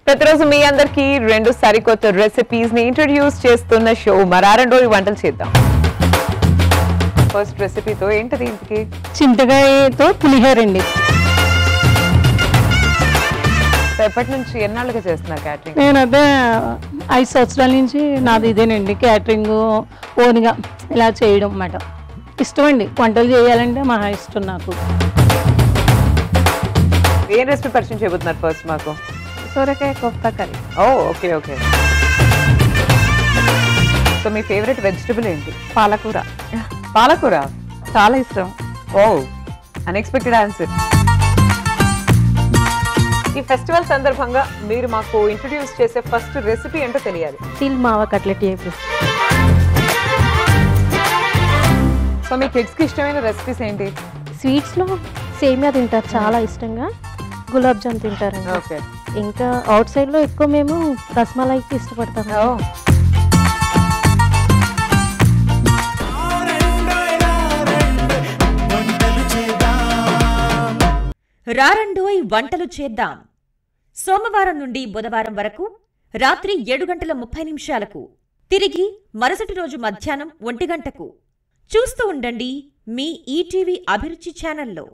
ప్రతిరోజు మీ అందరికి రెండు సరికొత్త రెసిపీస్ ని ఇంట్రడ్యూస్ చేస్తున్న షో మరారండోయి వంటలు చేద్దాం. ఫస్ట్ రెసిపీతో ఏంటది ఇంటికి? చింతకాయతో పులిహోర అండి. ఎప్పటి నుంచి ఎన్నాళ్ళుగా చేస్తున్నారు క్యాటరింగ్? నేను అదే 5 సంవత్సరాల నుంచి నాది ఇదేనండి, క్యాటరింగ్ ఓన్గా ఇలా చేయడం అన్నమాట. ఇష్టం అండి, వంటలు చేయాలంటే మహా ఇష్టం నాకు. ఏం రెసిపీ పరిచయం చేయబోతున్నారు ఫస్ట్ మాకు? సొరకాయ కోఫ్తా కర్రీ. ఓ ఓకే ఓకే. సో మీ ఫేవరెట్ వెజిటబుల్ ఏంటి? పాలకూర. పాలకూర చాలా ఇష్టం. ఓ అన్ఎక్స్పెక్టెడ్ ఆన్సర్. ఈ ఫెస్టివల్ సందర్భంగా మీరు మాకు ఇంట్రడ్యూస్ చేసే ఫస్ట్ రెసిపీ ఏంటో తెలియాలి. తిల్ మావ కట్లెట్ చేపి. సో మీ కిడ్స్ కి ఇష్టమైన రెసిపీస్ ఏంటి? స్వీట్స్లో సేమియా తింటారు చాలా ఇష్టంగా, గులాబ్ జామ్ తింటారండి. ఓకే. ఇంకా అవుట్ సైడ్లో ఎక్కువ మేము రస్మలాయికి ఇష్టపడతాము. రారండోయ్ వంటలు చేద్దాం. సోమవారం నుండి బుధవారం వరకు రాత్రి 7:30 తిరిగి మరుసటి రోజు మధ్యాహ్నం 1 గంటకు చూస్తూ ఉండండి మీ ఈటీవీ అభిరుచి ఛానల్లో.